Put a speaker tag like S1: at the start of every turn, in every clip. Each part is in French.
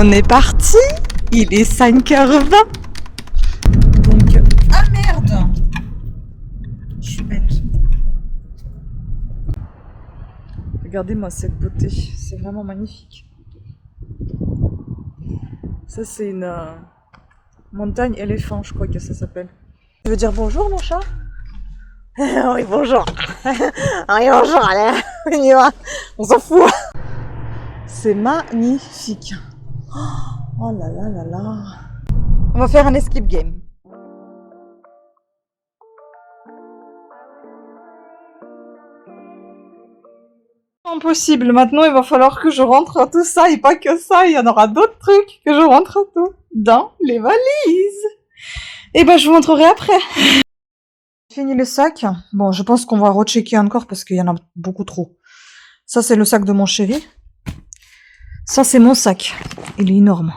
S1: on est parti. Il est 5h20. Donc, ah merde, je suis bête. Regardez-moi cette beauté, c'est vraiment magnifique. Ça c'est une montagne éléphant, je crois que ça s'appelle. Tu veux dire bonjour mon chat? Oui bonjour. Oui bonjour, allez, on y va. On s'en fout. C'est magnifique. Oh là là là là. On va faire un escape game. Impossible, maintenant il va falloir que je rentre tout ça et pas que ça, il y en aura d'autres trucs que je rentre tout dans les valises. Et ben je vous montrerai après. Fini le sac. Bon, je pense qu'on va rechecker encore parce qu'il y en a beaucoup trop. Ça c'est le sac de mon chéri. Ça c'est mon sac. Il est énorme.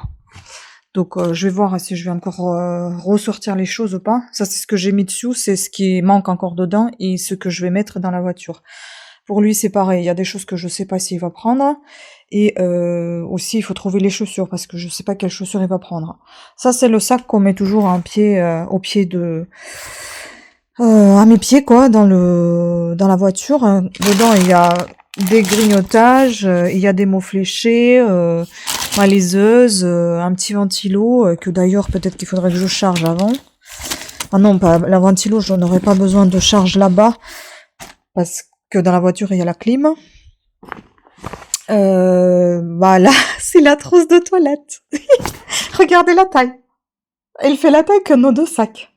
S1: Donc je vais voir si je vais encore ressortir les choses ou pas. Ça c'est ce que j'ai mis dessus, c'est ce qui manque encore dedans et ce que je vais mettre dans la voiture. Pour lui c'est pareil, il y a des choses que je sais pas s'il va prendre. Et aussi il faut trouver les chaussures parce que je sais pas quelles chaussures il va prendre. Ça c'est le sac qu'on met toujours un pied, au pied de... à mes pieds quoi, dans la voiture. Dedans il y a des grignotages, il y a des mots fléchés, ma liseuse, un petit ventilo que d'ailleurs peut-être qu'il faudrait que je charge avant. Ah non, pas la ventilo, j'en aurais pas besoin de charge là-bas parce que dans la voiture il y a la clim. Voilà, c'est la trousse de toilette. Regardez la taille. Elle fait la taille que nos deux sacs.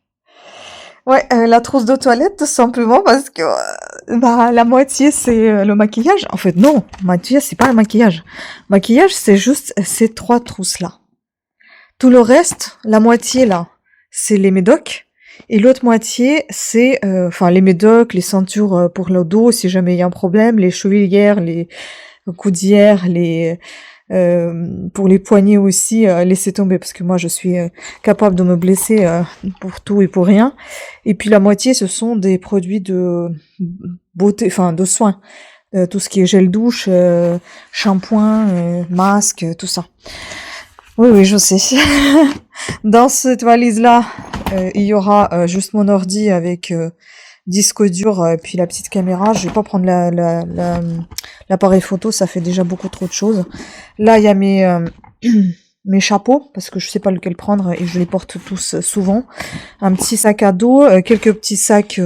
S1: Ouais, la trousse de toilette, tout simplement parce que la moitié c'est le maquillage. En fait, non, moitié c'est pas le maquillage. Maquillage, c'est juste ces trois trousses là. Tout le reste, la moitié là, c'est les médocs. Et l'autre moitié, c'est les médocs, les ceintures pour le dos si jamais il y a un problème, les chevilières, les coudières, les pour les poignets aussi, laissez tomber parce que moi je suis capable de me blesser pour tout et pour rien. Et puis la moitié ce sont des produits de beauté, enfin de soins, tout ce qui est gel douche, shampoing, masque, tout ça. Oui je sais. Dans cette valise là il y aura juste mon ordi avec disque dur puis la petite caméra. Je vais pas prendre l'appareil photo, ça fait déjà beaucoup trop de choses. Là il y a mes chapeaux parce que je sais pas lequel prendre et je les porte tous souvent. Un petit sac à dos, quelques petits sacs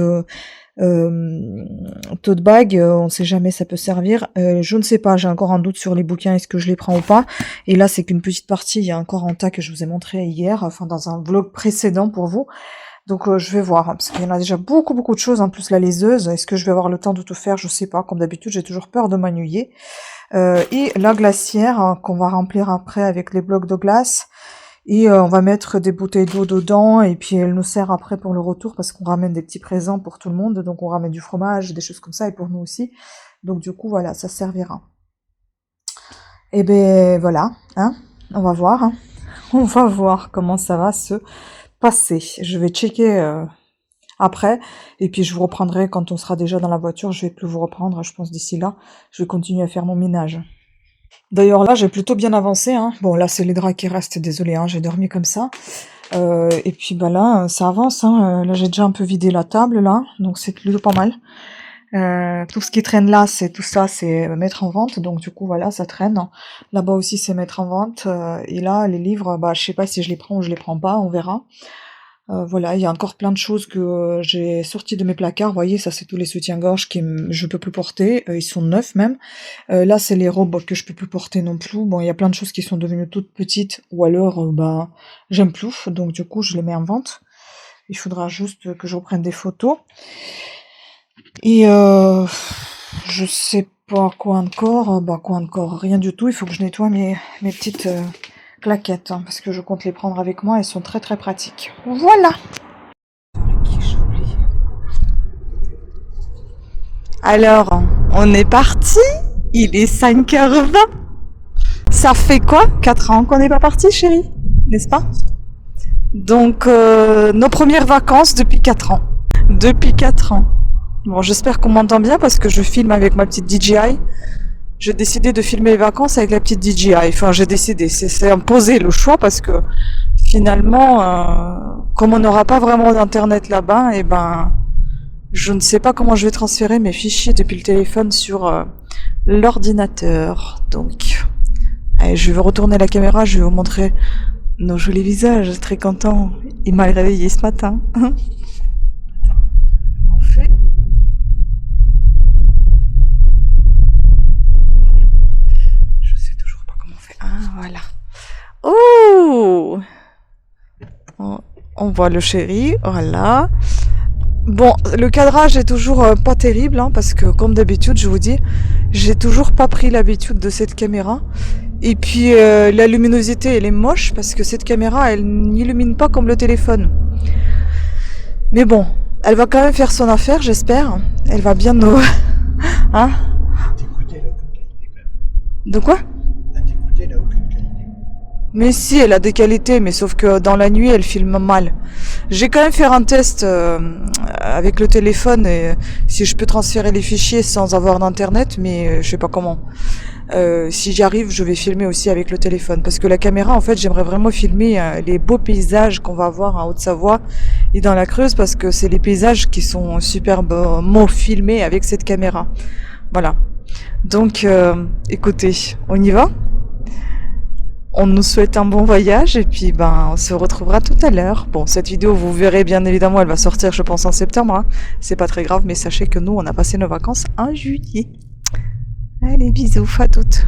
S1: tote bag, on sait jamais, ça peut servir. Je ne sais pas, j'ai encore un doute sur les bouquins, est-ce que je les prends ou pas. Et là c'est qu'une petite partie, il y a encore un tas que je vous ai montré hier, enfin dans un vlog précédent pour vous. Donc je vais voir, parce qu'il y en a déjà beaucoup de choses, en plus la liseuse, est-ce que je vais avoir le temps de tout faire, je sais pas, comme d'habitude j'ai toujours peur de m'ennuyer. Et la glacière qu'on va remplir après avec les blocs de glace, et on va mettre des bouteilles d'eau dedans, et puis elle nous sert après pour le retour, parce qu'on ramène des petits présents pour tout le monde, donc on ramène du fromage, des choses comme ça, et pour nous aussi, donc du coup voilà, ça servira. Et ben voilà, hein, on va voir, hein. On va voir comment ça va se passer. Je vais checker après, et puis je vous reprendrai quand on sera déjà dans la voiture. Je vais plus vous reprendre, je pense d'ici là. Je vais continuer à faire mon ménage. D'ailleurs là, j'ai plutôt bien avancé, hein. Bon là, c'est les draps qui restent, désolé, hein, j'ai dormi comme ça. Et puis bah là, ça avance, hein. Là, j'ai déjà un peu vidé la table, là, donc c'est plutôt pas mal. Tout ce qui traîne là, c'est tout ça, c'est mettre en vente, donc du coup voilà, ça traîne. Là-bas aussi c'est mettre en vente, et là les livres, bah je sais pas si je les prends ou je les prends pas, on verra. Voilà, il y a encore plein de choses que j'ai sorties de mes placards, vous voyez, ça c'est tous les soutiens-gorge je peux plus porter, ils sont neufs même. Là c'est les robes que je peux plus porter non plus, bon il y a plein de choses qui sont devenues toutes petites, ou alors bah j'aime plus, donc du coup je les mets en vente. Il faudra juste que je reprenne des photos. Et je sais pas quoi encore, rien du tout, il faut que je nettoie mes petites claquettes, hein, parce que je compte les prendre avec moi, elles sont très pratiques. Voilà. Alors, on est parti, il est 5h20. Ça fait quoi, 4 ans qu'on n'est pas parti, chérie, n'est-ce pas? Donc, nos premières vacances depuis 4 ans. Depuis 4 ans. Bon, j'espère qu'on m'entend bien parce que je filme avec ma petite DJI. j'ai décidé de filmer les vacances avec la petite DJI. Enfin, j'ai décidé, c'est imposé le choix parce que finalement, comme on n'aura pas vraiment d'internet là-bas, et ben, je ne sais pas comment je vais transférer mes fichiers depuis le téléphone sur l'ordinateur. Donc, allez, je vais retourner la caméra, je vais vous montrer nos jolis visages, très contents. Il m'a réveillé ce matin. Attends, on fait. Je sais toujours pas comment on fait. Ah, voilà. Oh! On voit le chéri, voilà. Bon, le cadrage est toujours pas terrible, hein, parce que comme d'habitude, je vous dis, j'ai toujours pas pris l'habitude de cette caméra. Et puis la luminosité, elle est moche, parce que cette caméra, elle n'illumine pas comme le téléphone. Mais bon, elle va quand même faire son affaire, j'espère. Elle va bien nous... hein?
S2: T'écouter, elle a aucune qualité quand même.
S1: De quoi?
S2: À t'écouter, elle a aucune qualité.
S1: Mais si, elle a des qualités, mais sauf que dans la nuit, elle filme mal. J'ai quand même fait un test avec le téléphone, et si je peux transférer les fichiers sans avoir d'internet, mais je sais pas comment. Si j'y arrive, je vais filmer aussi avec le téléphone. Parce que la caméra, en fait, j'aimerais vraiment filmer les beaux paysages qu'on va voir en Haute-Savoie et dans la Creuse, parce que c'est les paysages qui sont superbement filmés avec cette caméra. Voilà. Donc, écoutez, on y va ? On nous souhaite un bon voyage et puis ben on se retrouvera tout à l'heure. Bon, cette vidéo vous verrez bien évidemment, elle va sortir je pense en septembre, hein. C'est pas très grave, mais sachez que nous on a passé nos vacances en juillet. Allez, bisous à toutes.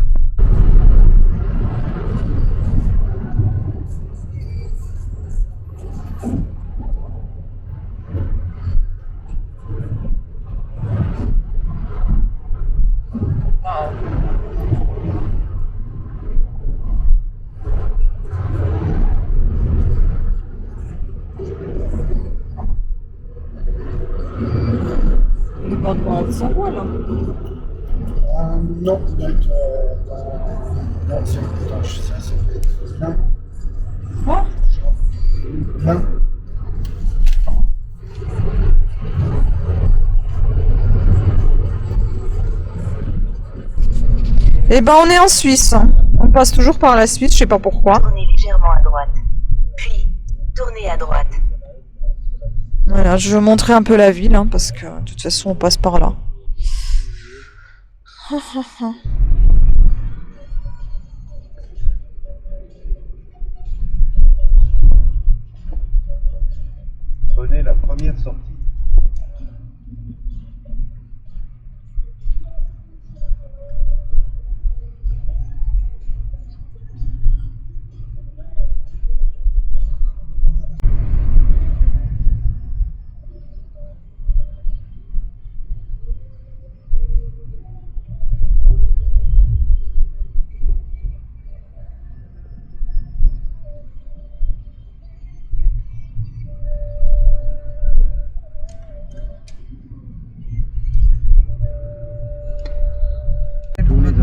S1: On est pas devant Haute-Savoie là.
S2: Non, il doit être dans... Non, c'est... Attends, ça fait... Plein.
S1: Quoi?
S2: Plein.
S1: Eh ben on est en Suisse. On passe toujours par la Suisse, je sais pas pourquoi.
S3: Tournez légèrement à droite. Puis, tournez à droite.
S1: Voilà, je vais montrer un peu la ville, hein, parce que de toute façon on passe par là.
S2: Prenez la première sortie.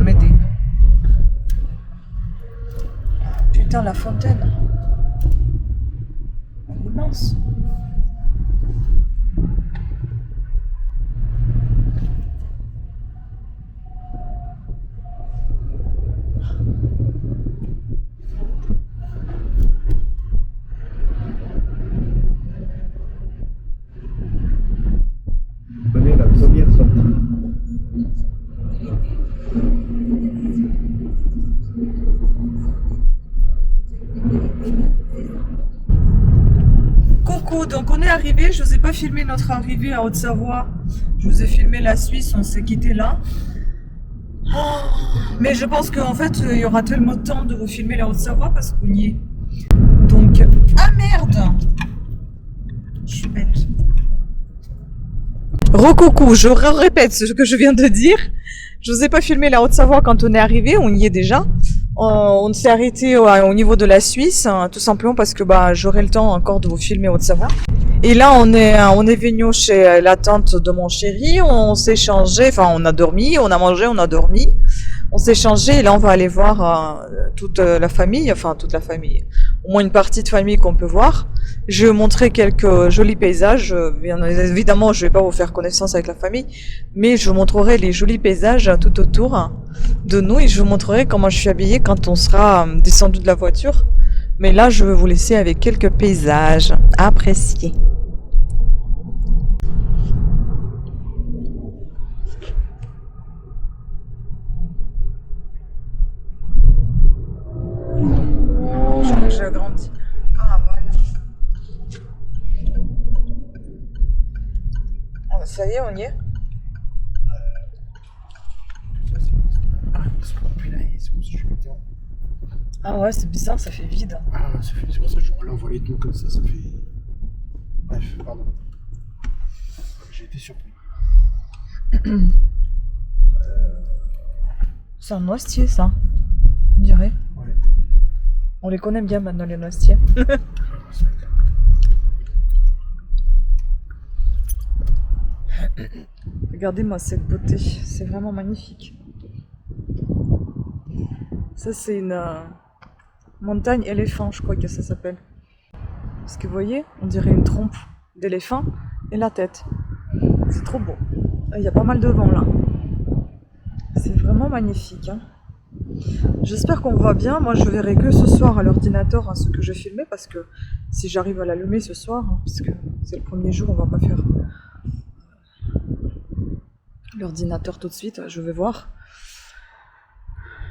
S1: M'aider. Putain, la fontaine. Elle est immense.
S2: Prenez la première sortie.
S1: Coucou, donc on est arrivé, je vous ai pas filmé notre arrivée à Haute-Savoie, je vous ai filmé la Suisse, on s'est quitté là. Mais je pense qu'en fait il y aura tellement de temps de vous filmer la Haute-Savoie parce qu'on y est. Donc, ah merde! Je suis bête. Recoucou, je répète ce que je viens de dire. Je vous ai pas filmé la Haute-Savoie quand on est arrivé, on y est déjà. On s'est arrêté au niveau de la Suisse, hein, tout simplement parce que bah j'aurai le temps encore de vous filmer Haute-Savoie. Et là on est venu chez la tante de mon chéri, on s'est changé, enfin on a dormi, on a mangé, on a dormi, on s'est changé et là on va aller voir toute la famille, enfin toute la famille. au moins une partie de famille qu'on peut voir. Je vais vous montrer quelques jolis paysages. Bien évidemment, je vais pas vous faire connaissance avec la famille, mais je vous montrerai les jolis paysages tout autour de nous et je vous montrerai comment je suis habillée quand on sera descendu de la voiture. Mais là, je vais vous laisser avec quelques paysages à apprécier. J'ai agrandi. Ah, voilà. Oh, ça y est, on y est. Ah ouais, c'est bizarre, ça fait vide.
S2: Ah, c'est pour ça que je l'envoie les tout comme ça fait. Bref, pardon. J'ai été surpris.
S1: C'est un noisetier, ça. On dirait.
S2: Ouais.
S1: On les connaît bien maintenant, les noisetiers. Regardez-moi cette beauté, c'est vraiment magnifique. Ça, c'est une montagne éléphant, je crois que ça s'appelle. Parce que vous voyez, on dirait une trompe d'éléphant et la tête. C'est trop beau. Il y a pas mal de vent là. C'est vraiment magnifique. Hein. J'espère qu'on voit bien. Moi, je verrai que ce soir à l'ordinateur ce que je filmais parce que si j'arrive à l'allumer ce soir, parce que c'est le premier jour, on va pas faire l'ordinateur tout de suite. Je vais voir.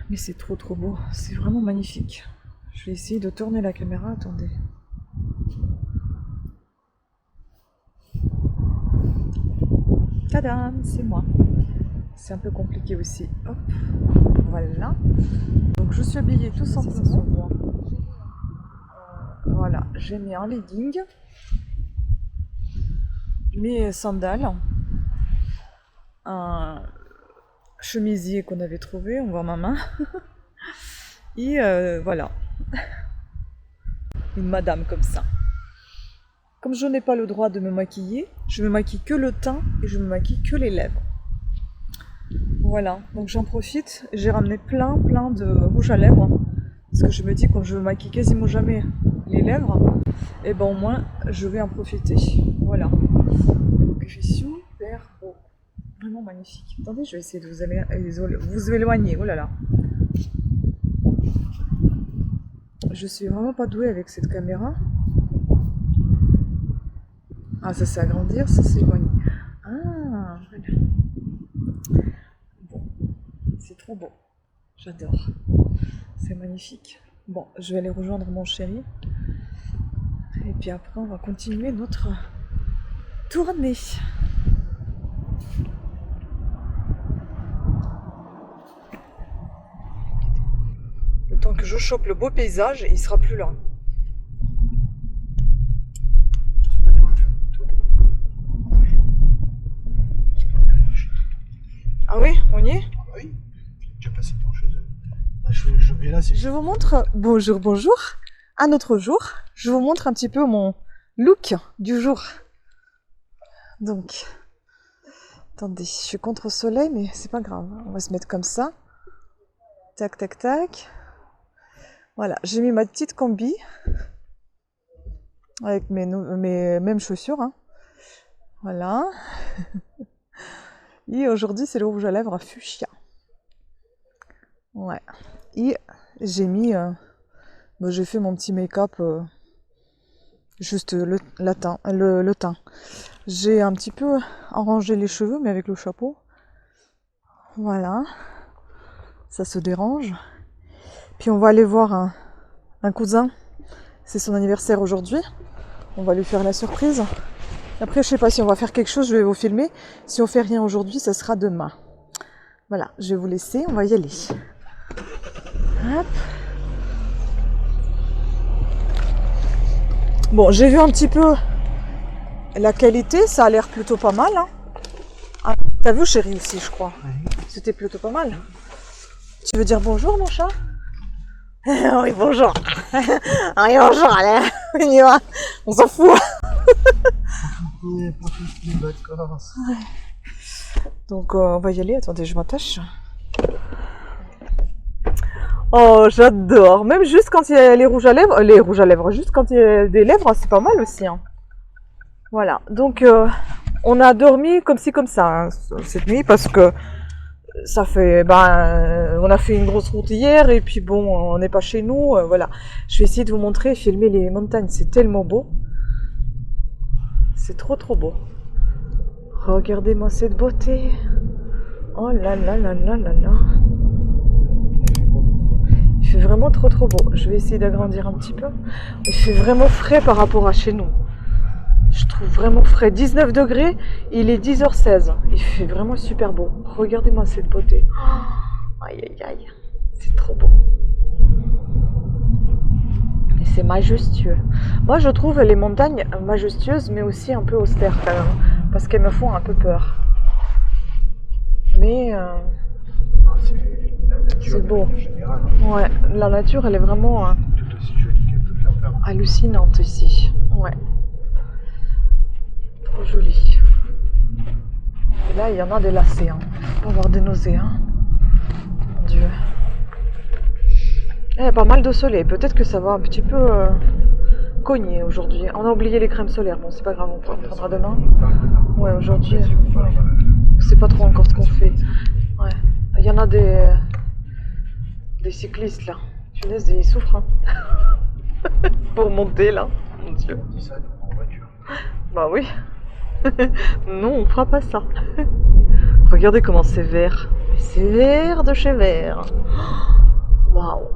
S1: Mais c'est trop beau. C'est vraiment magnifique. Je vais essayer de tourner la caméra. Attendez. Tadam, c'est moi. C'est un peu compliqué aussi. Hop, voilà. Donc je suis habillée tout simplement. Voilà, j'ai mis un legging, mes sandales, un chemisier qu'on avait trouvé, on voit ma main. Et voilà. Une madame comme ça. Comme je n'ai pas le droit de me maquiller, je me maquille que le teint et je me maquille que les lèvres. Voilà, donc j'en profite. J'ai ramené plein de rouge à lèvres. Parce que je me dis, quand je me maquille quasiment jamais les lèvres, et ben au moins je vais en profiter. Voilà. Donc il fait super beau. Vraiment magnifique. Attendez, je vais essayer de vous éloigner. Oh là là. Je suis vraiment pas douée avec cette caméra. Ah, ça c'est agrandir, ça c'est éloigner. Ah, voilà. Bon, c'est trop beau. J'adore. C'est magnifique. Bon, je vais aller rejoindre mon chéri. Et puis après, on va continuer notre tournée. Le temps que je chope le beau paysage, il sera plus là. Ah oui, on y est?
S2: Ah oui, j'ai déjà passé temps chez eux. Je vais là,
S1: je vous montre, bonjour, un autre jour, je vous montre un petit peu mon look du jour. Donc, attendez, je suis contre le soleil, mais c'est pas grave, on va se mettre comme ça. Tac, tac, tac. Voilà, j'ai mis ma petite combi, avec mes mêmes chaussures, hein. Voilà. Et aujourd'hui, c'est le rouge à lèvres à fuchsia. Ouais. Et j'ai mis... j'ai fait mon petit make-up, juste le teint. J'ai un petit peu arrangé les cheveux, mais avec le chapeau. Voilà. Ça se dérange. Puis on va aller voir un cousin. C'est son anniversaire aujourd'hui. On va lui faire la surprise. Après, je sais pas si on va faire quelque chose, je vais vous filmer. Si on fait rien aujourd'hui, ça sera demain. Voilà, je vais vous laisser, on va y aller. Hop. Bon, j'ai vu un petit peu la qualité, ça a l'air plutôt pas mal. Hein. Ah, t'as vu chérie aussi, je crois.
S2: Oui.
S1: C'était plutôt pas mal. Tu veux dire bonjour mon chat? Oui, bonjour. Oui, bonjour, allez, on y va. On s'en fout.
S2: Les vacances.
S1: Donc on va y aller, attendez, je m'attache. Oh, j'adore. Même juste quand il y a les rouges à lèvres, juste quand il y a des lèvres, c'est pas mal aussi. Hein. Voilà. Donc, on a dormi comme ci, comme ça, hein, cette nuit, parce que ça fait, on a fait une grosse route hier, et puis bon, on n'est pas chez nous, voilà. Je vais essayer de vous montrer, filmer les montagnes, c'est tellement beau. C'est trop, trop beau. Regardez-moi cette beauté. Oh là là là là là là. Il fait vraiment trop trop beau. Je vais essayer d'agrandir un petit peu. Il fait vraiment frais par rapport à chez nous. Je trouve vraiment frais. 19 degrés, il est 10h16. Il fait vraiment super beau. Regardez-moi cette beauté. Oh, aïe aïe aïe. C'est trop beau. Et c'est majestueux. Moi je trouve les montagnes majestueuses mais aussi un peu austères quand même. Parce qu'elles me font un peu peur. Mais c'est beau. Ouais, la nature elle est vraiment
S2: Tout aussi jolie qu'elle peut faire peur.
S1: hallucinante ici. Ouais. Trop joli. Et là il y en a des lacets. Hein. Faut pas avoir des nausées. Hein. Mon Dieu. Il y a pas mal de soleil. Peut-être que ça va un petit peu cogner aujourd'hui. On a oublié les crèmes solaires. Bon c'est pas grave, on prendra demain. Ouais, aujourd'hui. Ouais. On sait pas trop encore ce qu'on fait. Ouais. Il y en a des cyclistes là. Punaise, ils souffrent. Hein. Pour monter là. Mon Dieu.
S2: On dit ça en voiture.
S1: Bah oui. Non, on fera pas ça. Regardez comment c'est vert. Mais c'est vert de chez vert. Waouh.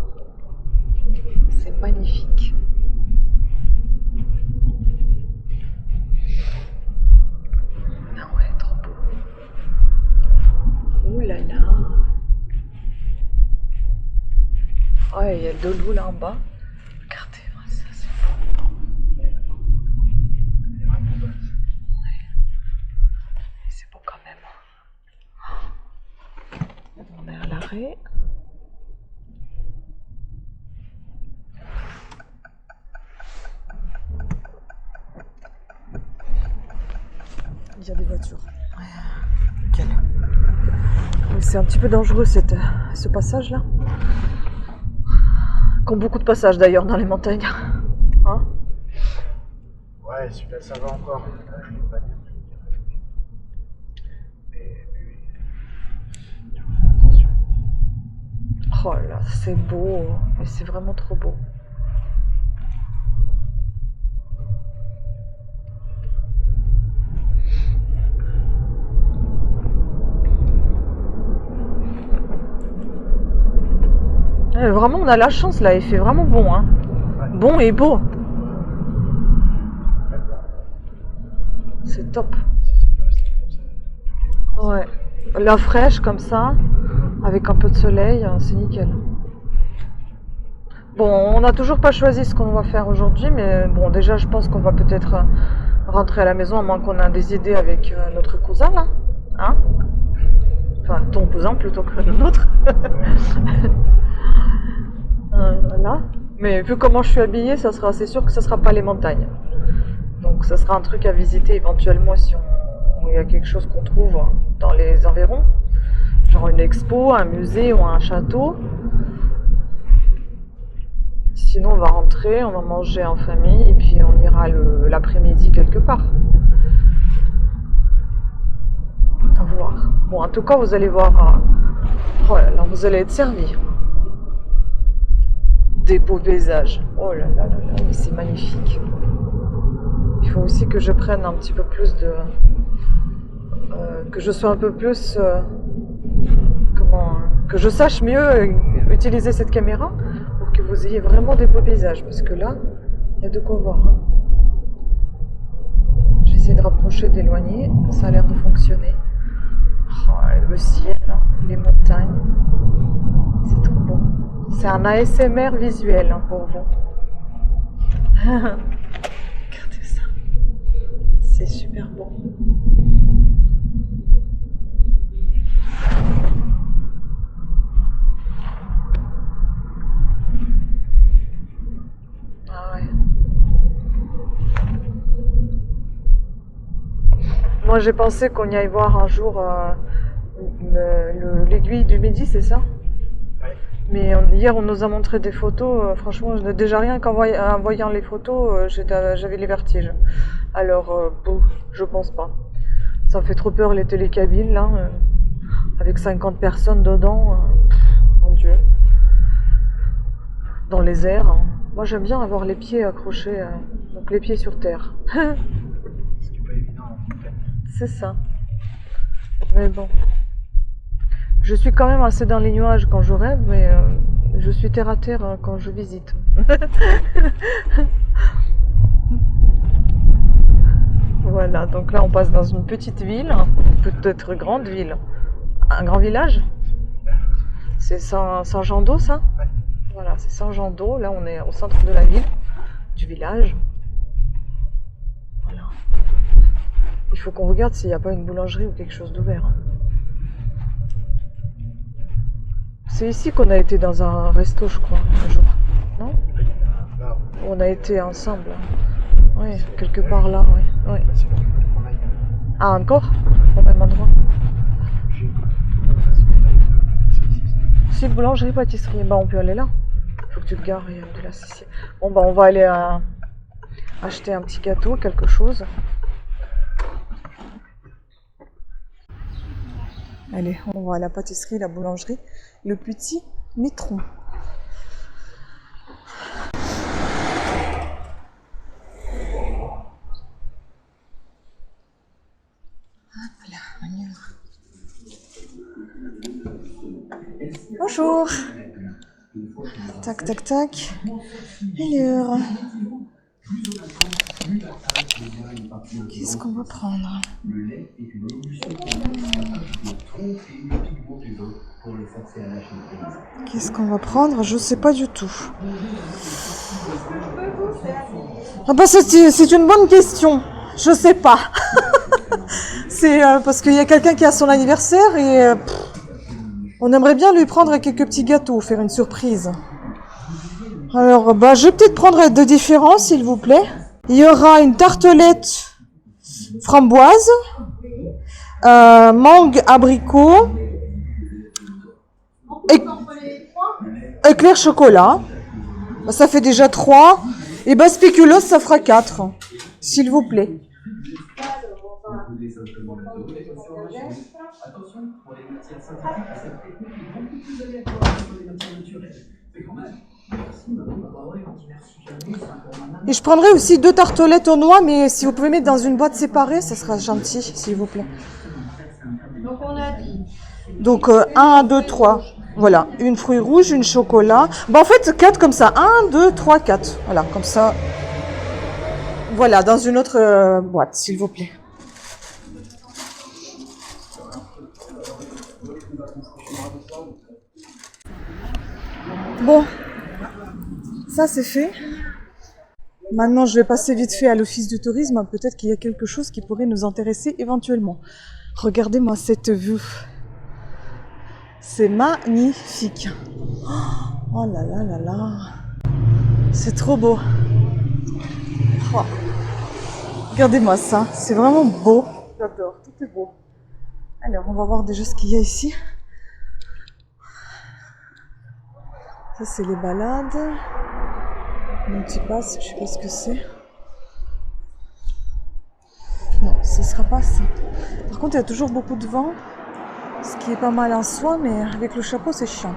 S1: C'est magnifique. Ah ouais, trop beau. Ouh là là. Ouais, il y a de l'eau là en bas. Regardez, ça c'est beau. C'est beau quand même. On est à l'arrêt. Il y a des voitures. Nickel. C'est un petit peu dangereux ce passage là. Comme beaucoup de passages d'ailleurs dans les montagnes. Hein?
S2: Ouais, celui-là ça va encore. Là, je l'ai pas dit. Mais oui. Il faut faire attention.
S1: Oh là, c'est beau. Mais c'est vraiment trop beau. Vraiment, on a la chance là, il fait vraiment bon, hein. Bon et beau. C'est top. Ouais. La fraîche comme ça, avec un peu de soleil, c'est nickel. Bon, on n'a toujours pas choisi ce qu'on va faire aujourd'hui, mais bon, déjà, je pense qu'on va peut-être rentrer à la maison, à moins qu'on ait des idées avec notre cousin là. Hein? Enfin, ton cousin plutôt que le nôtre. Voilà. Mais vu comment je suis habillée, c'est sûr que ça sera pas les montagnes. Donc ça sera un truc à visiter éventuellement si il y a quelque chose qu'on trouve dans les environs. Genre une expo, un musée ou un château. Sinon on va rentrer, on va manger en famille et puis on ira l'après-midi quelque part. À voir. Bon, en tout cas, vous allez voir. Oh là là, vous allez être servis. Des beaux paysages. Oh là là là là, mais c'est magnifique. Il faut aussi que je prenne un petit peu plus de... que je sois un peu plus... que je sache mieux utiliser cette caméra pour que vous ayez vraiment des beaux paysages. Parce que là, il y a de quoi voir. Hein. J'ai essayé de rapprocher, d'éloigner. Ça a l'air de fonctionner. Oh, le ciel, les montagnes. C'est trop beau. C'est un ASMR visuel hein, pour vous. Regardez ça. C'est super beau. Ah ouais. Moi j'ai pensé qu'on y aille voir un jour l'aiguille du Midi, c'est ça?
S2: Ouais.
S1: Mais hier, on nous a montré des photos. Franchement, déjà rien qu'en voyant les photos, j'avais les vertiges. Alors, bon, je pense pas. Ça me fait trop peur les télécabines, là, avec 50 personnes dedans. Mon Dieu. Dans les airs, hein. Moi, j'aime bien avoir les pieds accrochés, donc les pieds sur terre.
S2: C'est pas évident.
S1: C'est ça. Mais bon. Je suis quand même assez dans les nuages quand je rêve, mais je suis terre à terre quand je visite. Voilà, donc là on passe dans une petite ville, peut-être grande ville. Un grand village? C'est Saint-Jean-d'Eau, ça?
S2: Ouais.
S1: Voilà, c'est Saint-Jean-d'Eau. Là on est au centre de la ville, du village. Voilà. Il faut qu'on regarde s'il n'y a pas une boulangerie ou quelque chose d'ouvert. C'est ici qu'on a été dans un resto, je crois, un jour. Non? On a été ensemble. Oui, quelque part là, oui. Oui.
S2: C'est là qu'on aille.
S1: Ah, encore? Au même endroit? Si, boulangerie, pâtisserie. Bah, on peut aller là. Faut que tu te gares et de là, si. Bon, bah, on va aller acheter un petit gâteau, quelque chose. Allez, on va à la pâtisserie, la boulangerie, le petit métro. Voilà, on y va. Bonjour. Tac, tac, tac. Alors, qu'est-ce qu'on va prendre? Qu'est-ce qu'on va prendre? Je sais pas du tout. Ah bah c'est une bonne question. Je sais pas. C'est parce qu'il y a quelqu'un qui a son anniversaire et on aimerait bien lui prendre quelques petits gâteaux, faire une surprise. Alors, bah, je vais peut-être prendre de différents, s'il vous plaît. Il y aura une tartelette framboise, mangue abricot, éclair chocolat. Bah, ça fait déjà 3. Et bah, spéculoos, ça fera 4, s'il vous plaît. Et je prendrai aussi 2 tartelettes aux noix, mais si vous pouvez mettre dans une boîte séparée, ça sera gentil, s'il vous plaît.
S4: Donc on a dit.
S1: Donc 1, 2, 3. Voilà, une fruit rouge, une chocolat. Bah en fait 4 comme ça. 1, 2, 3, 4. Voilà, comme ça. Voilà, dans une autre boîte, s'il vous plaît. Bon, ça c'est fait. Maintenant, je vais passer vite fait à l'office du tourisme. Peut-être qu'il y a quelque chose qui pourrait nous intéresser éventuellement. Regardez-moi cette vue. C'est magnifique. Oh là là là là. C'est trop beau. Oh. Regardez-moi ça. C'est vraiment beau. J'adore. Tout est beau. Alors, on va voir déjà ce qu'il y a ici. Ça, c'est les balades. Un petit passe, je sais pas ce que c'est. Non, ce sera pas ça. Par contre, il y a toujours beaucoup de vent, ce qui est pas mal en soi, mais avec le chapeau, c'est chiant.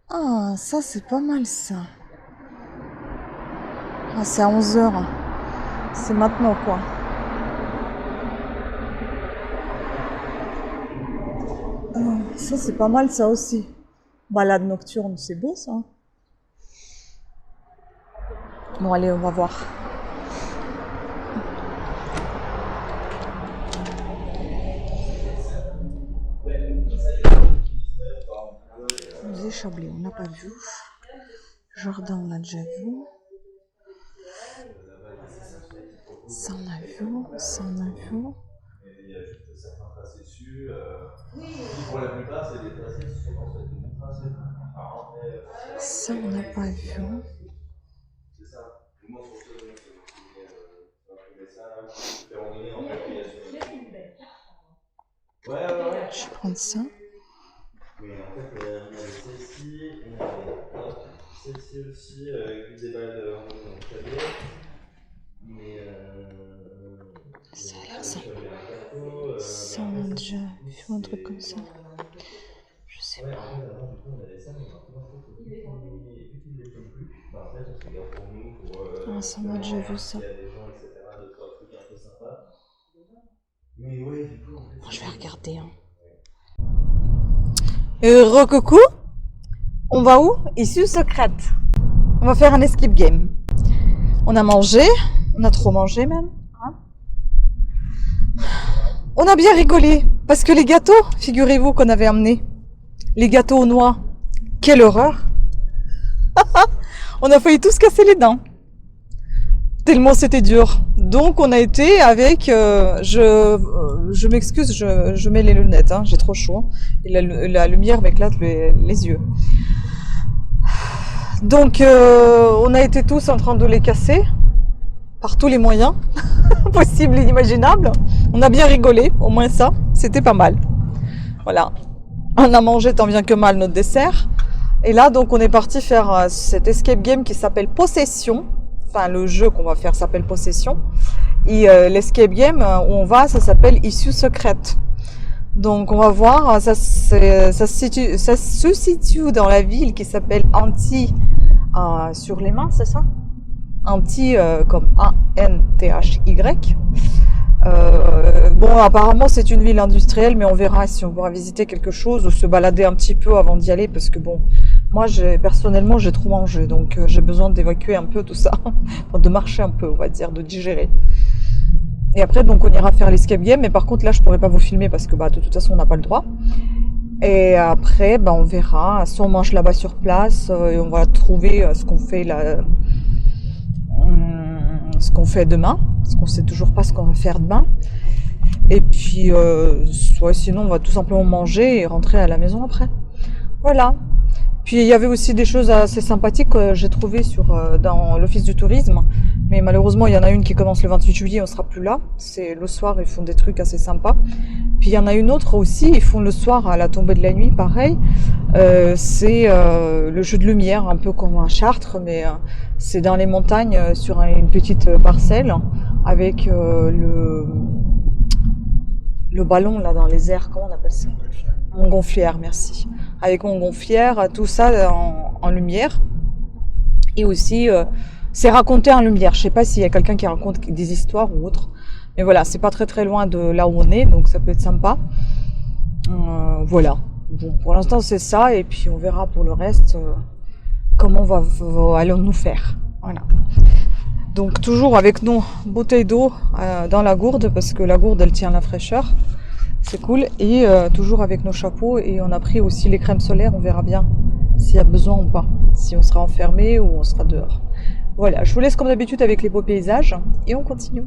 S1: Ah, ça, c'est pas mal, ça. Ah, c'est à 11h. C'est maintenant, quoi. Ça, c'est pas mal, ça aussi. Balade nocturne, c'est beau, ça. Bon, allez, on va voir. Musée Chablais, on n'a pas vu. Jardin, on l'a déjà vu. Ça, on a vu. Ça, on a vu.
S5: Il y a juste certains tracés dessus. Pour la plupart, c'est des tracés qui sont des bons tracés.
S1: Ça, on n'a pas vu.
S5: C'est ça. Moi, sur ce, c'est imprimer ça. Ouais, ouais, ouais.
S1: Je vais prendre ça.
S5: Oui, en fait, on avait celle-ci, on avait hop, celle-ci aussi, avec des balles en clavier. Mais
S1: Ça a l'air ça.
S5: j'avais un gâteau.
S1: Ça, on a déjà vu un truc comme ça. Je sais
S5: Ouais,
S1: pas.
S5: en fait, avant, du coup, on avait ça, mais maintenant, en fait, vu qu'ils ne les font plus, bah, en fait, on se regarde pour nous, pour
S1: Ah, ça, on a déjà vu ça.
S5: il y a des gens, etc., deux, trois trucs un peu sympas. Mais ouais, du coup, en fait.
S1: Oh, je vais regarder. Hein. Recoucou. On va où? Issue secrète. On va faire un escape game. On a mangé. On a trop mangé même. Hein, on a bien rigolé. Parce que les gâteaux, figurez-vous qu'on avait amenés. Les gâteaux aux noix. Quelle horreur. On a failli tous casser les dents. Tellement c'était dur. Donc on a été avec... je m'excuse, je mets les lunettes. Hein, j'ai trop chaud. Et la lumière m'éclate les yeux. Donc on a été tous en train de les casser. Par tous les moyens possibles et inimaginables. On a bien rigolé. Au moins ça, c'était pas mal. Voilà. On a mangé tant bien que mal notre dessert. Et là, donc, on est parti faire cet escape game qui s'appelle Possession. Enfin, le jeu qu'on va faire s'appelle Possession. Et l'escape game où on va, ça s'appelle Issue secrète. Donc, on va voir. Ça se situe dans la ville qui s'appelle Anti sur les mains, c'est ça? Anti comme A-N-T-H-Y. Bon, apparemment c'est une ville industrielle, mais on verra si on pourra visiter quelque chose ou se balader un petit peu avant d'y aller, parce que bon, moi personnellement j'ai trop mangé, donc j'ai besoin d'évacuer un peu tout ça, de marcher un peu, on va dire, de digérer. Et après donc on ira faire l'escape game, mais par contre là je pourrais pas vous filmer parce que bah de toute façon on n'a pas le droit. Et après bah on verra, soit on mange là-bas sur place et on va trouver ce qu'on fait là. Ce qu'on fait demain, parce qu'on sait toujours pas ce qu'on va faire demain. Et puis, soit sinon, on va tout simplement manger et rentrer à la maison après. Voilà. Puis il y avait aussi des choses assez sympathiques que j'ai trouvées dans l'office du tourisme. Mais malheureusement, il y en a une qui commence le 28 juillet, on sera plus là. C'est le soir, ils font des trucs assez sympas. Puis il y en a une autre aussi, ils font le soir à la tombée de la nuit, pareil. C'est le jeu de lumière, un peu comme un Chartres, mais c'est dans les montagnes, sur une petite parcelle, avec le ballon là dans les airs, comment on appelle ça? Montgolfière, merci. Avec Montgolfière, tout ça en lumière. Et aussi, c'est raconté en lumière. Je sais pas s'il y a quelqu'un qui raconte des histoires ou autre. Mais voilà, c'est pas très très loin de là où on est, donc ça peut être sympa. Voilà. Bon, pour l'instant c'est ça, et puis on verra pour le reste comment allons-nous faire. Voilà. Donc toujours avec nos bouteilles d'eau dans la gourde, parce que la gourde elle tient la fraîcheur. C'est cool. Et toujours avec nos chapeaux, et on a pris aussi les crèmes solaires, on verra bien s'il y a besoin ou pas. Si on sera enfermé ou on sera dehors. Voilà, je vous laisse comme d'habitude avec les beaux paysages, et on continue.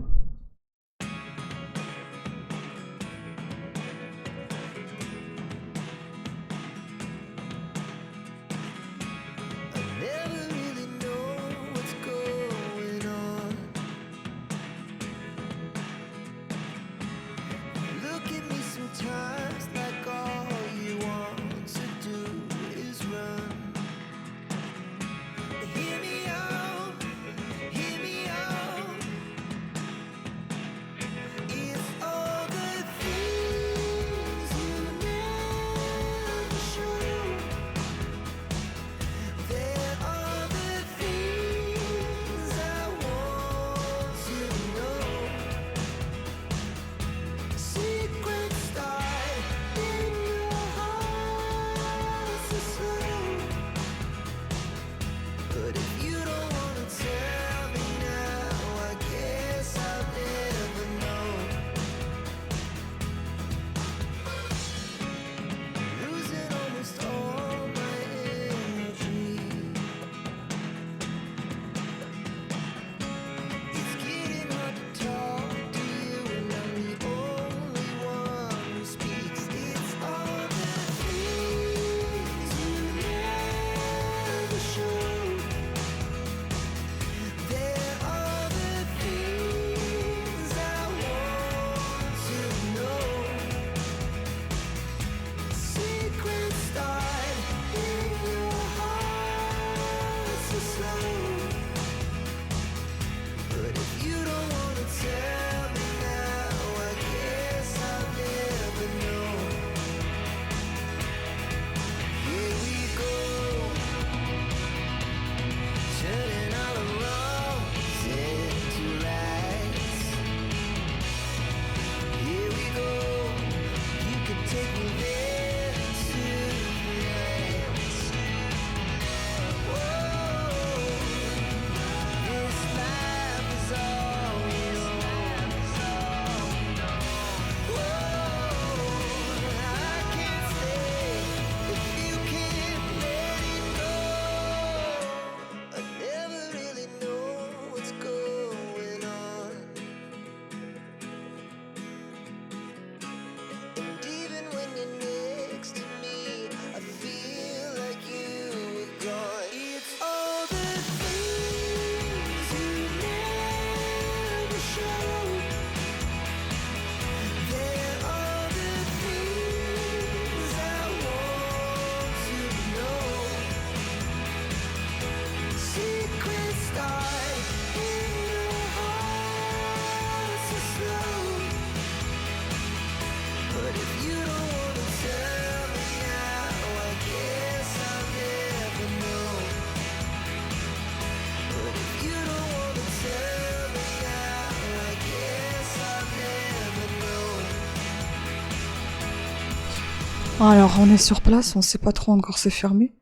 S1: Alors, on est sur place, on sait pas trop encore, c'est fermé.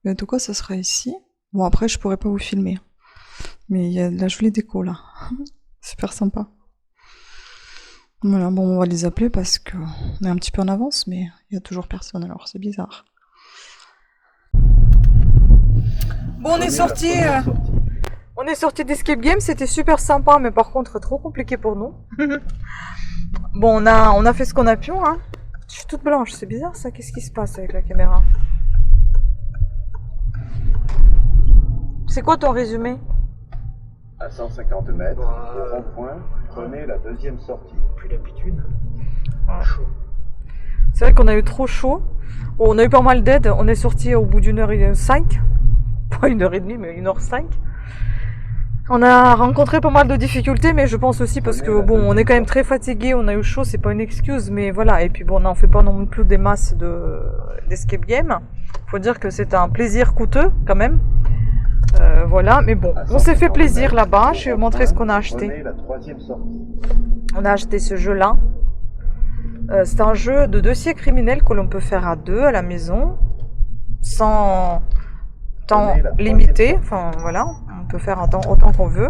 S1: Mais en tout cas, ça sera ici. Bon, après, je pourrais pas vous filmer. Mais il y a de la jolie déco, là. Super sympa. Voilà, bon, on va les appeler parce que on est un petit peu en avance, mais il y a toujours personne, alors c'est bizarre. Bon, on est sorti d'Escape Game, c'était super sympa, mais par contre trop compliqué pour nous. Bon, on a fait ce qu'on a pu, hein. Je suis toute blanche, c'est bizarre ça, qu'est-ce qui se passe avec la caméra? C'est quoi ton résumé?
S6: À 150 mètres, au rond-point, prenez la deuxième sortie.
S2: Plus l'habitude.
S1: Chaud. C'est vrai qu'on a eu trop chaud. Bon, on a eu pas mal d'aide. On est sorti au bout d'1h05. Pas 1h30, mais 1h05. On a rencontré pas mal de difficultés, mais je pense aussi parce que bon, on est quand même très fatigué, on a eu chaud, c'est pas une excuse, mais voilà. Et puis bon, on n'en fait pas non plus des masses d'escape game. Faut dire que c'est un plaisir coûteux quand même. Voilà, mais bon, on s'est fait plaisir là-bas. Je vais vous montrer ce qu'on a acheté. On a acheté ce jeu-là. C'est un jeu de dossier criminel que l'on peut faire à deux à la maison, sans temps limité. Enfin voilà, on peut faire autant qu'on veut.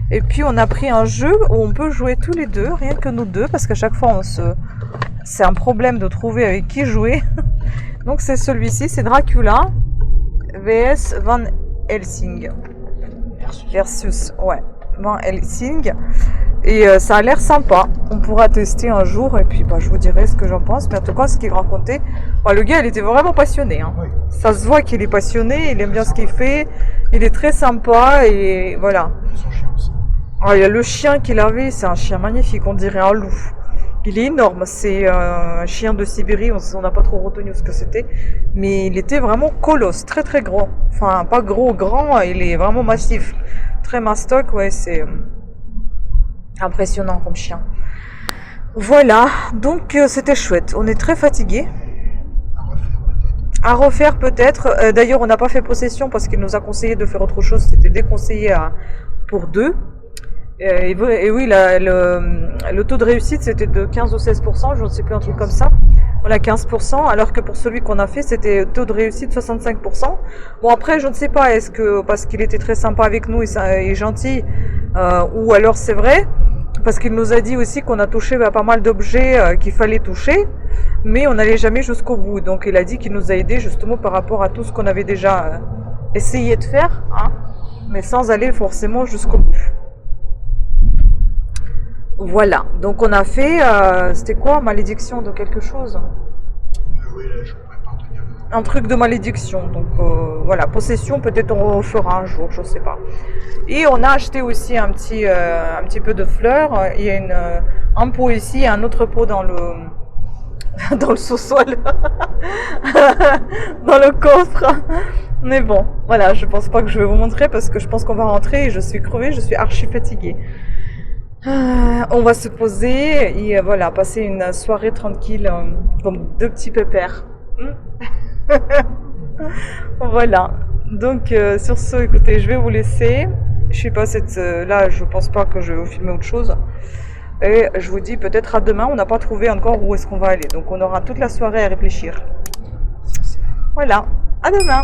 S1: Et puis on a pris un jeu où on peut jouer tous les deux, rien que nous deux, parce qu'à chaque fois c'est un problème de trouver avec qui jouer. Donc c'est celui-ci, c'est Dracula vs Van Helsing. Versus, ouais, Van Helsing. Et ça a l'air sympa. On pourra tester un jour et puis bah, je vous dirai ce que j'en pense. Mais en tout cas, ce qu'il racontait, bah, le gars, il était vraiment passionné. Hein. Oui. Ça se voit qu'il est passionné, il aime bien ce qu'il fait. Il est très sympa et voilà.
S2: Son chien aussi.
S1: Ah, il y a le chien qu'il avait, c'est un chien magnifique, on dirait un loup. Il est énorme, c'est un chien de Sibérie, on n'a pas trop retenu ce que c'était. Mais il était vraiment colosse, très très gros. Enfin, pas gros, grand, il est vraiment massif. Très mastoc, ouais, c'est impressionnant comme chien. Voilà, donc c'était chouette. On est très fatigués. À refaire peut-être. D'ailleurs, on n'a pas fait possession parce qu'il nous a conseillé de faire autre chose. C'était déconseillé pour deux. Et oui, le taux de réussite c'était de 15 ou 16%, je ne sais plus, un truc comme ça. On a 15%, alors que pour celui qu'on a fait, c'était taux de réussite 65%. Bon après, je ne sais pas, est-ce que parce qu'il était très sympa avec nous et gentil, ou alors c'est vrai, parce qu'il nous a dit aussi qu'on a touché pas mal d'objets qu'il fallait toucher, mais on n'allait jamais jusqu'au bout. Donc il a dit qu'il nous a aidé justement par rapport à tout ce qu'on avait déjà essayé de faire, hein, mais sans aller forcément jusqu'au bout. Voilà, donc on a fait, c'était quoi, malédiction de quelque chose?
S2: Oui, là, je pourrais pas retenir.
S1: Un truc de malédiction, donc voilà, possession, peut-être on fera un jour, je sais pas. Et on a acheté aussi un petit peu de fleurs, il y a un pot ici et un autre pot dans le sous-sol, dans le coffre. Mais bon, voilà, je pense pas que je vais vous montrer parce que je pense qu'on va rentrer et je suis crevée, je suis archi fatiguée. On va se poser et voilà, passer une soirée tranquille comme deux petits pépères. Voilà, donc sur ce, écoutez, je vais vous laisser. Je sais pas, là je pense pas que je vais vous filmer autre chose. Et je vous dis peut-être à demain, on n'a pas trouvé encore où est-ce qu'on va aller. Donc on aura toute la soirée à réfléchir. Voilà, à demain.